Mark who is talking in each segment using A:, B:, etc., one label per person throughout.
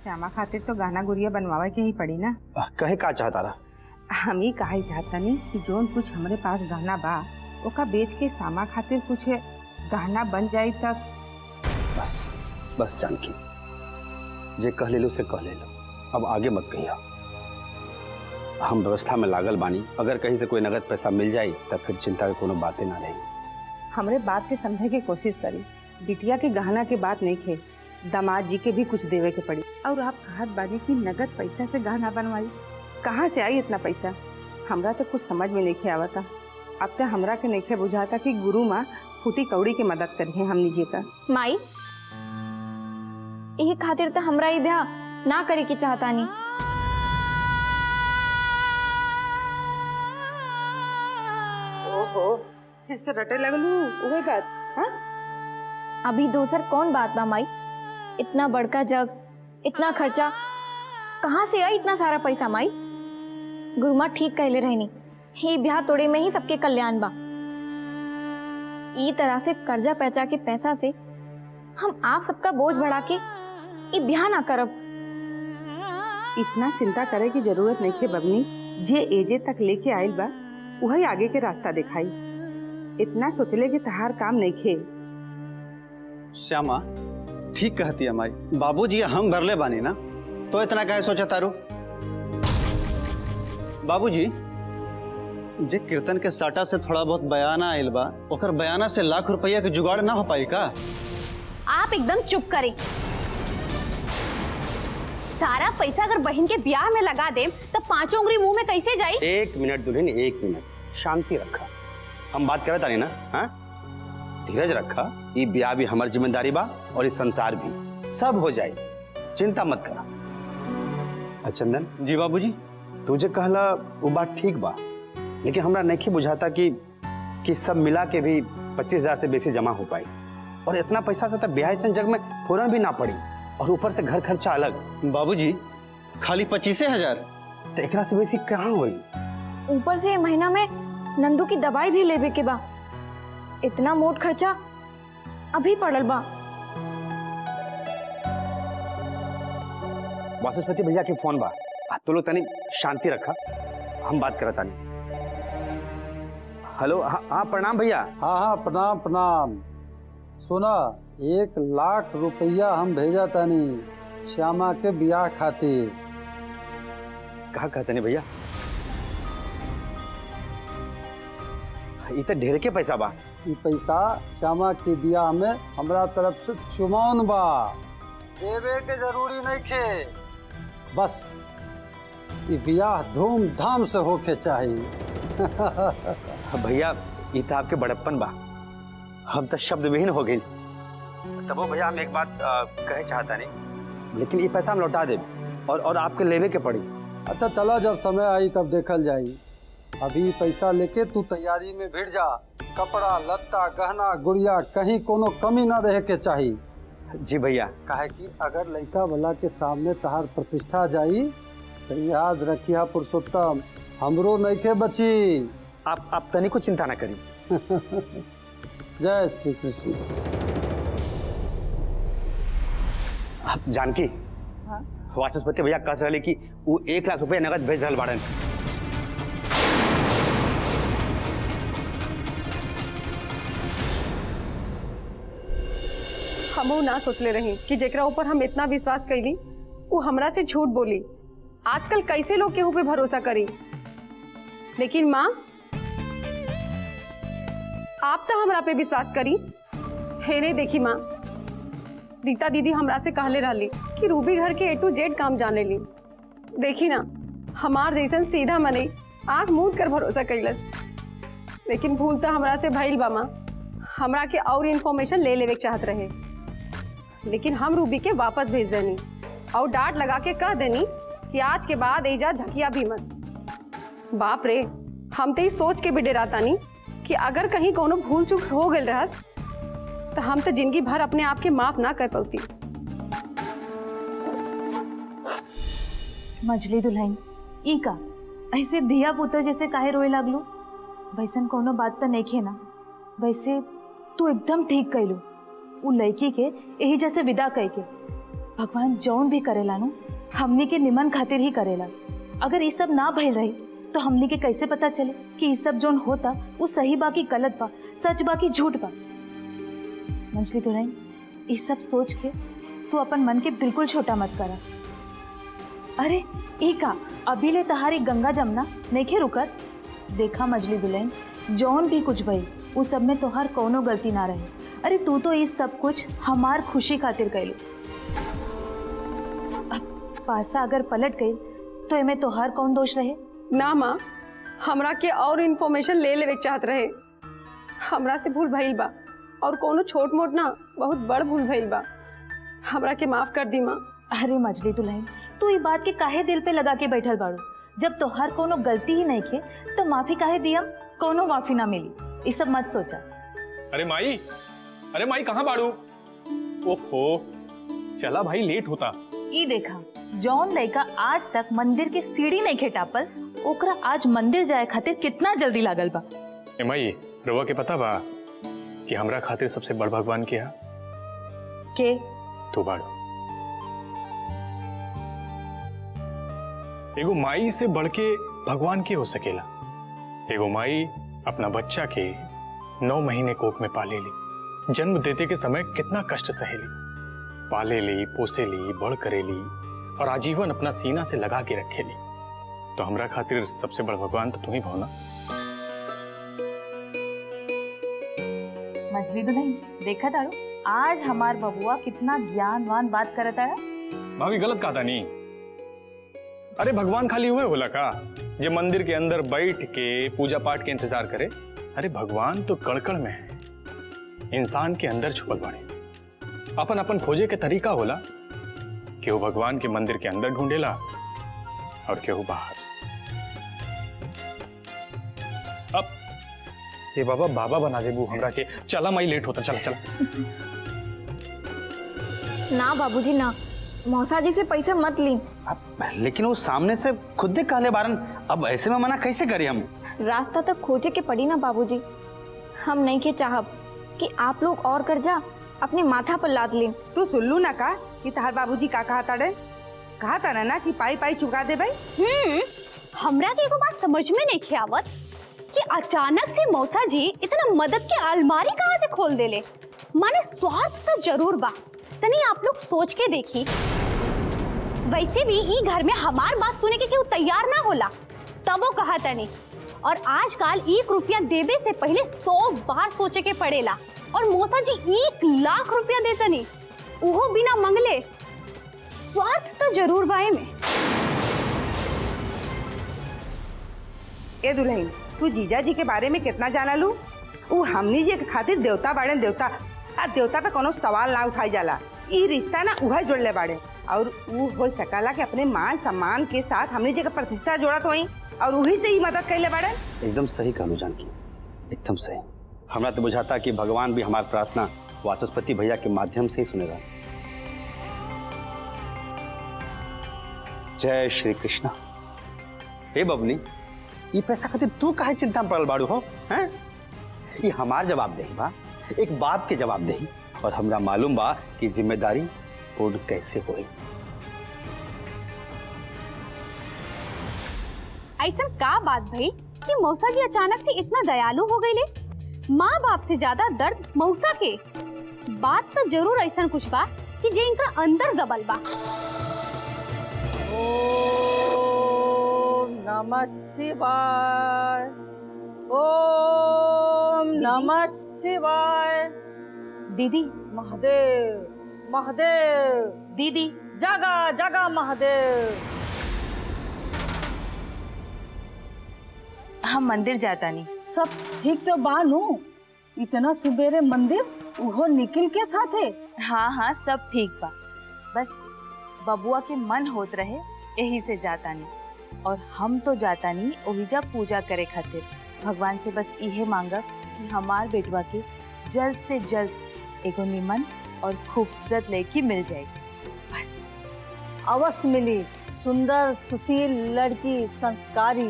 A: श्यामा खातिर तो गाना गुड़िया बनवावे के ही पड़ी ना।
B: कहे का चाहता रहा?
A: हम ही कहा चाहता नहीं कि जोन कुछ हमारे पास गहना बा ओका बेच के श्यामा खातिर कुछ गहना बन जाए तब।
B: बस बस जानकी, जे कह ले लो से कह ले लो, अब आगे मत कहिया। हम व्यवस्था में लागल बानी, अगर कहीं से कोई नगद पैसा मिल जाए तब फिर चिंता की कोनो बातें ना रही।
A: हमरे बात के समझे की कोशिश करी। बिटिया के गहना के बात नहीं खे, दामाद जी के भी कुछ देवे के पड़ी। और आप कहत बानी कि नगद पैसा से गहना बनवाई, कहाँ से आई इतना पैसा? हमरा तो कुछ समझ में नहीं आवता। अब तो हमरा के नहीं बुझाता कि गुरु माँ फूटी कौड़ी की मदद करी है हमनी जी का।
C: माई यही खातिर तो हमरा ही ब्याह ना करे की चाहता नहीं।
A: ओहो, ऐसे रटे लगलू वही बात। हाँ?
C: अभी दूसर कौन बात बा माई? इतना बड़का जग, इतना खर्चा, कहाँ से आई इतना सारा पैसा माई? गुरुमा ठीक कहले रहनी, ये ब्याह तोड़े में ही सबके कल्याण बा। ई तरह से कर्जा पैसा के पैसा से हम आप सबका बोझ बढ़ा के ये ब्याह ना करब।
A: इतना चिंता करे की जरूरत नहीं है बबनी। जे एजे तक लेके आयल बा वही आगे के रास्ता दिखाई। इतना सोचले कि तहार काम नहीं खे।
B: श्यामा ठीक कहती है माई, बाबूजी हम भरले बानी ना, तो इतना काहे सोचा तारू? बाबूजी जे कीर्तन के साटा से थोड़ा बहुत बयाना आयल बा, ओकर बयाना से लाख रुपया के जुगाड़ ना हो पाई का?
D: आप एकदम चुप करें। सारा पैसा अगर बहन के ब्याह में लगा दे तो 5 उंगली मुंह में कैसे जाई?
B: 1 मिनट दुल्हन, 1 मिनट शांति रखा। हम बात करत आनी ना, हाँ? धीरज रखा। ये ब्याह भी हमारी जिम्मेदारी बा और इस संसार भी, सब हो जाए, चिंता मत करा। चंदन जी बाबूजी, तुझे कहला वो बात ठीक बा, लेकिन हमरा नहीं बुझाता कि सब मिला के भी 25,000 से बेसी जमा हो पाई। और इतना पैसा से तब ब्याह से जग में फौरन भी ना पड़ी, और ऊपर से घर खर्चा अलग। बाबूजी खाली 25,000 तो एकरा से बेसी कहाँ हुई?
C: ऊपर से महीना में नंदू की दवाई भी लेवे के बा। इतना मोट खर्चा अभी पड़ल बा।
B: वाचस्पति भैया के फोन बा, तो लो तनी शांति रखा, हम बात करत तानी। हेलो, हाँ प्रणाम भैया।
E: हाँ हाँ प्रणाम प्रणाम। सुना, 1 लाख रुपया हम भेजा तानी श्यामा के ब्याह खातिर।
B: कहा कहते नहीं भैया? ये तो ढेर के पैसा बा।
E: ये पैसा श्यामा के ब्याह में हमरा तरफ से चुमाउन बा, देवे के जरूरी नहीं खे। बस ये ब्याह धूमधाम से होके चाहिए।
B: भैया ये तो आपके बड़प्पन बा, हम तो शब्द विहीन हो गए। तब वो भैया हम एक बात कहे चाहता नहीं, लेकिन ये पैसा हम लौटा दे और आपके लेवे के पड़ी।
E: अच्छा चला, जब समय आई तब देखल जाई। अभी पैसा लेके तू तैयारी में भिड़ जा। कपड़ा लत्ता गहना गुड़िया कहीं कोनो कमी ना रहे के चाहिए।
B: जी भैया।
E: काहे कि अगर लड़का वाला के सामने तहार प्रतिष्ठा जाई तो याद रखिया पुरुषोत्तम, हमरो नहीं के बची।
B: आप तनी को चिंता ना करी।
E: जय श्री कृष्ण।
B: आप जानकी,
A: हाँ?
B: वाचस्पति भैया कह रहे कि वो 1 लाख रुपया नगद भेज रहा बाड़न।
F: हमहू ना सोचले रही कि जेकरा ऊपर हम इतना विश्वास कैली वो हमरा से झूठ बोली। आजकल कैसे लोग केहू पे भरोसा करी। लेकिन माँ, आप तो हमरा पे विश्वास करी। हे नहीं देखी माँ, रीता दीदी हमरा से कहले रहली कि रूबी घर के A to Z काम जाने ली। देखी ना, हमार जैसन सीधा मने आँख मूंद कर भरोसा कैलस। लेकिन भूल तो हमरा से भइल बा माँ। हमरा के और इन्फॉर्मेशन ले लेवे चाहत रहे, लेकिन हम रूबी के वापस भेज देनी और डांट लगा के कह देनी कि आज के बाद एजा झकिया भी मत। बाप रे, हम तो ये सोच के भी डरातानी कि अगर कहीं कोनो भूल चूक हो गई रहत तो हम तो जिंदगी भर अपने आप के माफ ना कर पाती।
G: मजली दुल्हन ई का ऐसे धिया पुत्र जैसे काहे रोए लागलू? वैसन कोनो बात तो नहीं खे ना। वैसे तू एकदम ठीक कैलू, उ लड़की के यही जैसे विदा कह के भगवान जौन भी करेला नु हमनी के निमन खातिर ही करेला। अगर ये सब ना भइल रही तो हमनी के कैसे पता चले कि ये सब जौन होता वो सही बा कि गलत बा, सच बा कि झूठ बा। मंजली दुल्हन, ये सब सोच के तू अपन मन के बिल्कुल छोटा मत करा। अरे ई का अभी ले तहारी गंगा जमुना नइखे रुकत। देखा मजली दुल्हन, जौन भी कुछ भई उस सब में तोहार कोनो गलती ना रहे। अरे तू तो ये सब कुछ हमार खुशी खातिर कैलू। अब पासा अगर पलट गई तो एमे तोहार कौन दोष रहे?
F: ना माँ, हमरा के और इन्फॉर्मेशन ले लेवे के चाहत रहे। हमरा से भूल भइल बा और कोनो छोट मोट ना बहुत बड़ भूल भइल बा। हमरा के माफ कर दी माँ।
G: अरे मजली दुल्हन, तू ये बात के काहे दिल पे लगा के बैठल बाड़ू? जब तोहार कोनो गलती ही नहीं खे तो माफी काहे दियम? कोनो माफी ना मिली, ये सब मत सोचा।
H: अरे माई कहाँ बाड़ू? ओहो, चला भाई लेट होता।
G: ई देखा, जौन लड़का आज तक मंदिर के सीढ़ी नहीं खे टापल, ओकरा आज मंदिर जाए खातिर कितना जल्दी लागल बा।
H: ए माई, रउआ के पता बा कि हमरा खातिर सबसे बड़ भगवान के हा?
G: के?
H: तू बाड़ू। एगो माई से बढ़ के भगवान के हो सकेला। एगो माई अपना बच्चा के 9 महीने कोख में पाले ली, जन्म देते के समय कितना कष्ट सहेली, पाले ली, पोसे ली, बड़ करेली और आजीवन अपना सीना से लगा के रखेली। तो हमरा खातिर सबसे बड़ भगवान तो तू ही भौ ना।
G: मजली दुल्हन, देखा तारू आज हमार बबुआ कितना ज्ञानवान बात करता है।
H: भाभी गलत कहा था नहीं। अरे भगवान खाली हुए होला का जे मंदिर के अंदर बैठ के पूजा पाठ के इंतजार करे? अरे भगवान तो कण-कण में है, इंसान के अंदर छुपल बाड़े। अपन अपन खोजे के तरीका होला, केहू भगवान के मंदिर के अंदर ढूंढेला और केहू बाहर। अब ये बाबा बना देबू हमरा के। चला माई, लेट होता, चला चला।
C: ना बाबूजी ना, मौसा जी से पैसा मत ली।
B: लेकिन वो सामने से खुद दे कहले बारन, अब ऐसे में मना कैसे करें हम?
C: रास्ता तक खोजे के पड़ी ना बाबूजी। हम नहीं के चाहब कि आप लोग और कर्जा अपने माथा पर लाद लें।
A: तू सुनलू ना का कि तहार बाबूजी का कहा था ना कि पाई पाई चुका दे भाई।
D: हमरा के एगो बात समझ में नहीं आवत कि अचानक से मौसा जी इतना मदद के अलमारी कहाँ से खोल देले। माने स्वार्थ तो जरूर बा, तनी आप लोग सोच के देखी। वैसे भी ई घर में हमार बात सुने के केहू तैयार ना होला, तब वो कहा तनी। और आजकल 1 रुपया देवे से पहले 100 बार सोचे के पड़ेला। और मौसा जी 1 लाख रुपया देतनी, उहो बिना मंगले। स्वार्थ तो जरूर बाए में।
A: ए दुल्हन, तू जीजा जी के बारे में कितना जाना लू? वो हमनी जी के खातिर देवता बाड़े, देवता। आ देवता पे कोनो सवाल ना उठाई जाला। ई रिश्ता ना उहा जोड़ले बाड़े और वो हो सकला कि अपने मान सम्मान के साथ हमनी जी के प्रतिष्ठा जोड़त होई और वही से ही मदद कैले बाड़े।
B: एकदम सही कहलू जानकी, एकदम सही। हमरा तो बुझाता कि भगवान भी हमारी प्रार्थना वाचस्पति भैया के माध्यम से ही सुनेगा। जय श्री कृष्णा। हे बबनी, ये पैसा खातिर तू काहे चिंता में पड़ल बाड़ू हो? हैं? ये हमार जवाब देही बा, एक बाप के जवाब देही, और हमरा मालूम बा कि जिम्मेदारी पूर्ण कैसे होई।
D: ऐसा का बात भाई कि मौसा जी अचानक से इतना दयालु हो गई ले? माँ बाप से ज्यादा दर्द मौसा के। बात तो जरूर ऐसा कुछ बा कि जे इनका अंदर गबल बा।
I: ओम नमः शिवाय, ओम नमः शिवाय।
G: दीदी,
I: महादेव महादेव,
G: दीदी
I: जगा जगा महादेव।
G: हम मंदिर जाता नहीं।
I: सब ठीक तो बानू? इतना सुबेरे मंदिर, उहो निखिल के साथ है?
G: हाँ सब ठीक बा, बस बबुआ के मन होत रहे यही से जाता नहीं। और हम तो जाता नहीं ओहिजा पूजा करे खातिर। भगवान से बस इहे मांगब कि हमार बेटवा के जल्द से जल्द एगो निमन और खूबसूरत लड़की मिल जाए, बस।
I: अवश्य मिली, सुंदर सुशील लड़की, संस्कारी।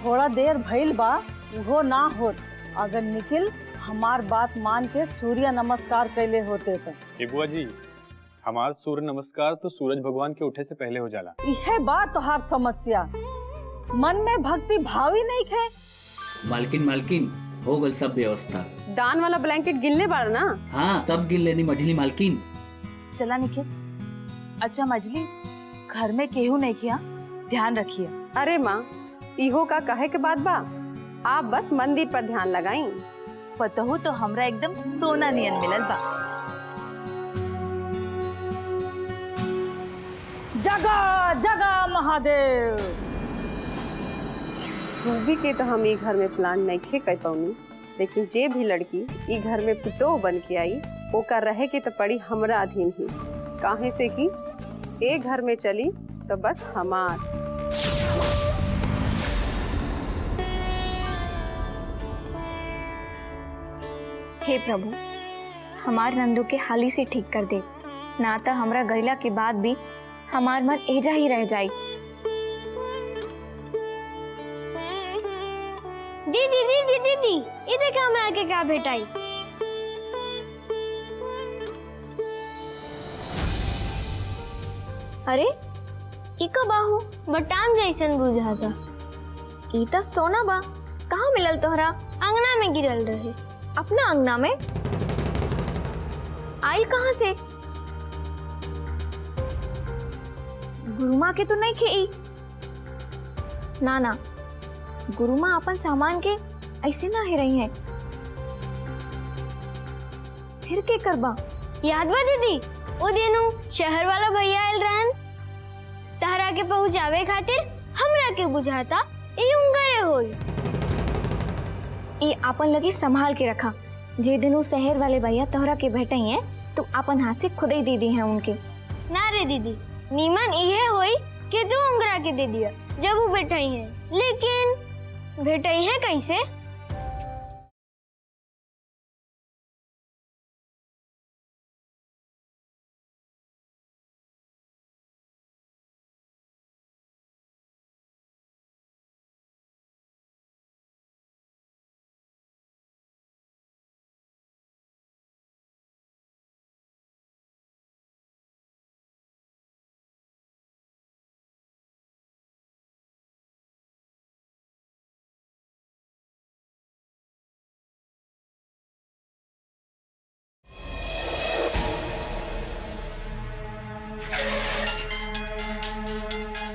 I: थोड़ा देर भइल बा, वो ना होत अगर निखिल हमार बात मान के सूर्य नमस्कार कैले होते तो।
H: बुआ जी, हमार सूर्य नमस्कार तो सूरज भगवान के उठे से पहले हो जाला।
I: यह बात तो हर समस्या, मन में भक्ति भाव ही नहीं खे।
J: मालकिन मालकिन हो गल सब व्यवस्था।
F: दान वाला ब्लैंकेट गिनले बार ना?
J: हाँ सब गिन लेनी मझली मालकिन।
G: चला निखिल। अच्छा मजली, घर में केहू नहीं किया, ध्यान रखिए।
F: अरे माँ, इहो का कहे के बात बा, आप बस मंदिर पर ध्यान लगाई।
G: पतहू तो हमरा एकदम सोना नियन मिलल बा।
I: जगा जगा महादेव।
F: रूबी के तो हम ई घर में प्लान नहीं खे कर पाऊनी, लेकिन जे भी लड़की ई घर में पुतोह बन के आई ओकर रहे के तो पड़ी हमरा अधीन ही। काहे से कि ए घर में चली तो बस हमार।
C: हे प्रभु, हमार नंदू के हाली से ठीक कर दे, ना तो हमरा गैला के बाद भी हमार मन एजा ही रह जाई।
K: दीदी दीदी दीदी, इधर के हमरा के क्या भेटाई?
C: अरे ई का बाहू
K: बटाम जैसन बुझा था।
C: ई तो सोना बा, कहाँ मिलल तोहरा?
K: अंगना में गिरल रहे।
C: अपना अंगना में? आई कहाँ से? गुरुमा के तो नहीं खे। ना ना, गुरुमा अपन सामान के ऐसे ना ही रही है। फिर के करबा?
K: याद बा दीदी, वो दिनों शहर वाला भैया आयल रहन, तहरा के पहुँचावे खातिर हमरा के बुझाता ई उंगरे होई।
C: ये अपन लगे संभाल के रखा, जे दिन वो शहर वाले भैया तोहरा के भेटे हैं तो अपन हाथ से खुद ही दे दी है उनके।
K: ना रे दीदी, नीमन इहे होई कि तू उंगरा के दे दिया जब वो बैठाई है, लेकिन भेटाई है कैसे?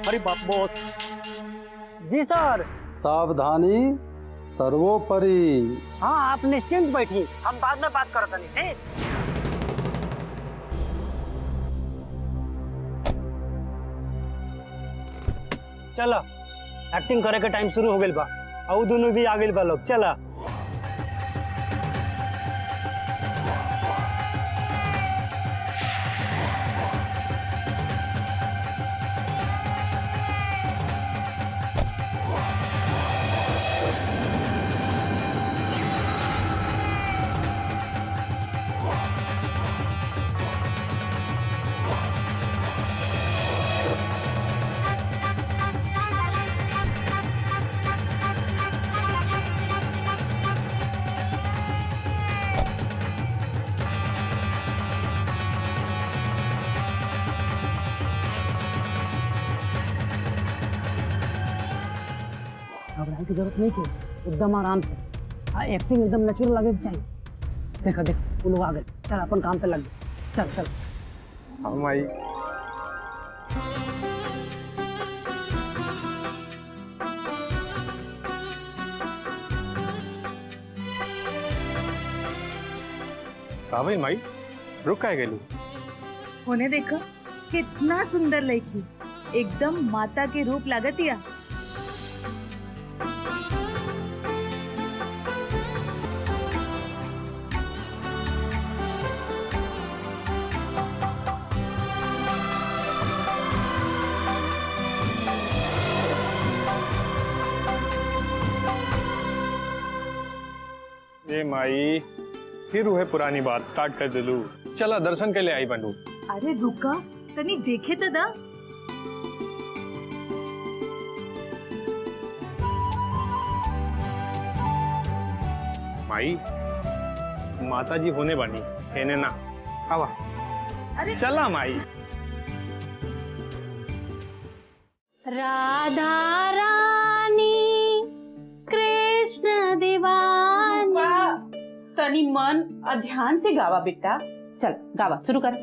L: अरे बाप बॉस। जी सर।
E: सावधानी सर्वोपरि।
L: हाँ आप निश्चिंत बैठिए, हम बाद में बात करते नहीं ठीक। चलो एक्टिंग करे के टाइम शुरू हो गइल बा, और दोनों भी आ गइल बा लोग। चला घबराने की जरूरत नहीं थी, एकदम आराम से। हाँ एक्टिंग एकदम नेचुरल लगे चाहिए। देखा देख वो लोग आ गए, चल अपन काम पे लग गए। चल चल।
H: हाँ माई। कहा भाई माई, रुक काहे गेलू?
G: होने देखो कितना सुंदर लड़की, एकदम माता के रूप लागतिया।
H: ए माई, फिर वह पुरानी बात स्टार्ट कर दिलू। चला दर्शन के लिए आई बनू।
G: अरे रुका तनी देखे तो दा।
H: माई, माता जी होने बनी, हेने ना आवा। चला माई।
D: राधा रानी कृष्ण दीवानी।
G: तनी मन और ध्यान से गावा बेटा। चल गावा शुरू कर।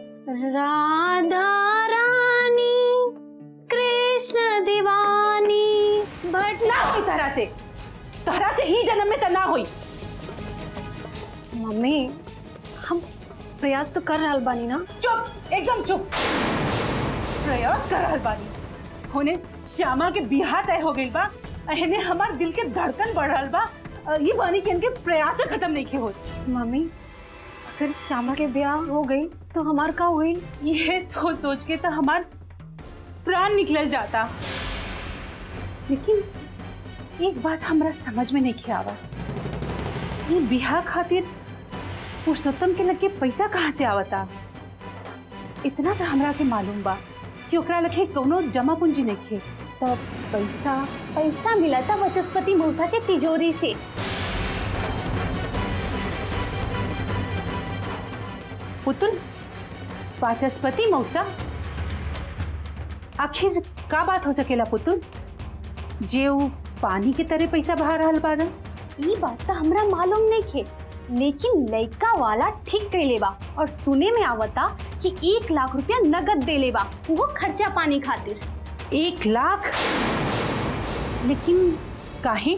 D: राधा रानी कृष्ण दीवानी।
G: ना हुई तरह से ही जन्म में तना हुई।
F: मम्मी हम प्रयास तो कर रहा बानी ना।
G: चुप, एकदम चुप। प्रयास कर रहल बानी होने श्यामा के बियाह तय हो गइल बा। एहने हमार दिल के धड़कन बढ़ रहल बा। ये बानी के इनके प्रयास खत्म नहीं के होत।
F: मम्मी अगर श्यामा के ब्याह हो गई तो हमार का हुई?
G: ये सोच सोच के तो हमार प्राण निकल जाता। लेकिन एक बात हमरा समझ में नहीं आवा, ये बियाह खातिर पुरुषोत्तम के लगे पैसा कहाँ से आवता। इतना तो हमरा के मालूम बा कि ओकरा लगे कोनो जमा पूंजी नहीं थे।
D: तब पैसा मिला था वाचस्पति मौसा के तिजोरी से।
G: पुतुल, वाचस्पति मौसा, आखिर का बात हो सकेला पुतुल जे वो पानी के तरह पैसा बहा रहल बाड़न?
D: ये बात तो हमरा मालूम नहीं थे, लेकिन लड़का वाला ठीक कैले बा और सुने में आवता कि 1 लाख रुपया नगद दे लेबा, वो खर्चा पानी खातिर।
G: 1 लाख? लेकिन काहे?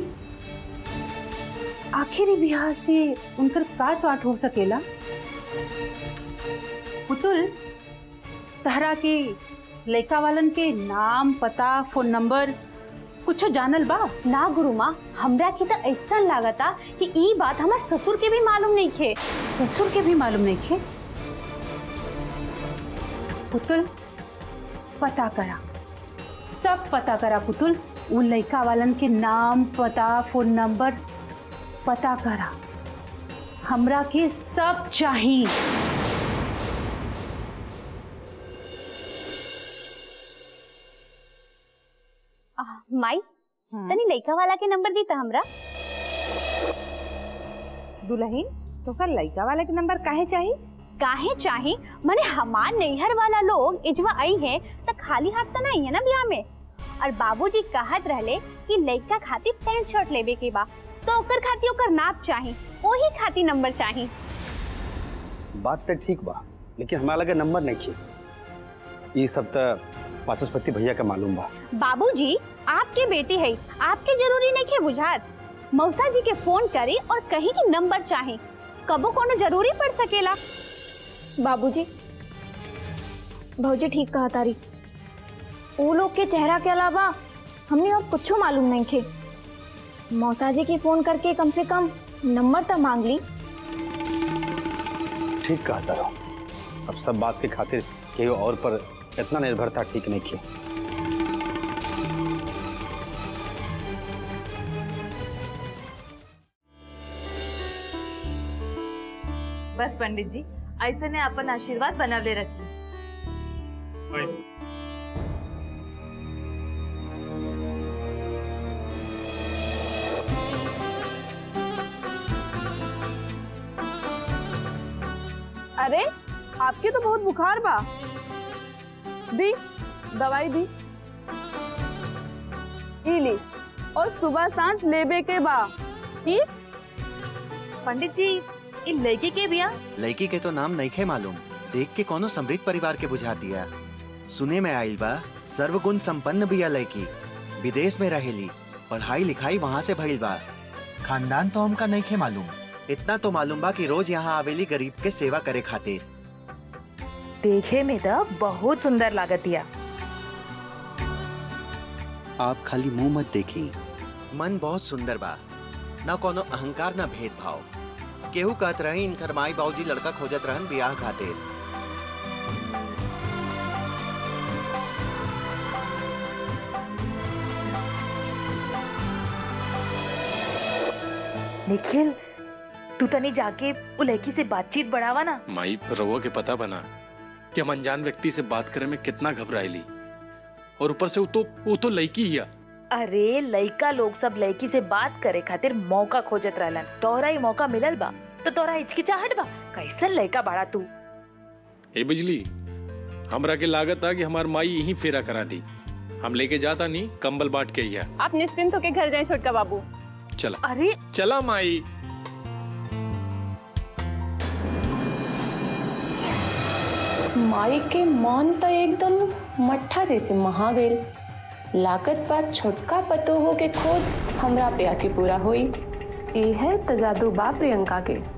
G: आखिरी ब्याह से उनकर का स्वार्थ हो सकेला? पुतुल, तहरा के लड़का वालन के नाम, पता, फोन नंबर कुछ जानल बा?
D: ना गुरु माँ, हमरा की तो ऐसा लागता कि ई बात हमार ससुर के भी मालूम नहीं थे।
G: ससुर के भी मालूम नहीं थे? पुतुल पता करा, सब पता करा पुतुल। उन लड़का वालन के नाम, पता, फोन नंबर पता करा। हमरा के सब चाहिए।
D: माई तनी लड़का वाला के नंबर दी था हमरा।
A: दुल्हन तो का लड़का वाला के नंबर काहे चाहिए?
D: काहे चाहिए माने हमार नैहर वाला लोग इजवा आई है तो खाली हाथ तो नहीं है ना ब्याह में। और बाबूजी कहत रहले कि लड़का खातिर पैंट शर्ट लेबे के बा, तो ओकर खातिर ओकर नाप चाहिए, वही खातिर नंबर चाहिए।
B: बात तो ठीक बा, लेकिन हमारा लगे नंबर नहीं खे। ये सब तो वाचस्पति भैया का मालूम बा।
D: बाबूजी आपके बेटी है, आपके जरूरी नहीं है बुझात। मौसा जी के फोन करी और कहीं की नंबर चाहिए, कबो कोनो जरूरी पड़ सकेला।
C: बाबूजी, भौजी ठीक कहा तारी। वो लोग के चेहरा के अलावा हमने और कुछ मालूम नहीं थे। मौसा जी के फोन करके कम से कम नंबर तो मांग ली।
B: ठीक कहता रहो, अब सब बात के खातिर केहू और पर इतना निर्भरता ठीक नहीं की।
G: बस पंडित जी, ऐसे ने अपन आशीर्वाद बनावले रखी।
F: अरे आपके तो बहुत बुखार बा, दी दवाई दी ली और सुबह सांझ लेबे के बा। ठीक?
G: पंडित जी, इन लड़की के बिया?
M: लड़की के तो नाम नहीं खे मालूम, देख के कोनो समृद्ध परिवार के बुझा दिया। सुने में आइल बा सर्वगुण संपन्न बिया लड़की, विदेश में रहेली, पढ़ाई लिखाई वहाँ से भइल बा। खानदान तो हमका नहीं खे मालूम, इतना तो मालूम बा कि रोज यहाँ आवेली गरीब के सेवा करे खातिर।
G: देखे में तो बहुत सुंदर लागतिया।
M: आप खाली मुंह मत देखी, मन बहुत सुंदर बा, न कोनो अहंकार न भेदभाव। केहू कहत रही इनकर माई बाबूजी लड़का खोजत रहन बियाह खातिर।
G: निखिल, तू तनी जाके वो लड़की से बातचीत बढ़ावा ना।
N: माई रवो के पता बना कि हम अनजान व्यक्ति से बात करे में कितना घबराइली, और ऊपर से वो तो लड़की ही है।
G: अरे लड़का लोग सब लड़की से बात करे खातिर मौका खोजत रहलन। तोहरा ही मौका मिलल बा तो तोहरा हिचकिचाहट बा? कैसन लड़का बाड़ा तू?
N: ए बिजली, हमरा के लागत था कि हमार माई यही फेरा करा दी। हम लेके जाता नहीं, कंबल बांट के ही है।
F: आप निश्चिंत होके घर जाए छोटका बाबू।
N: चला।
G: अरे
N: चला माई।
O: माई के मौन तो एकदम मट्ठा जैसे महा गई। लागत बात छोटका पतोहो के खोज हमरा पे आके पूरा हुई।
F: ए है तो जादू बा प्रियंका के।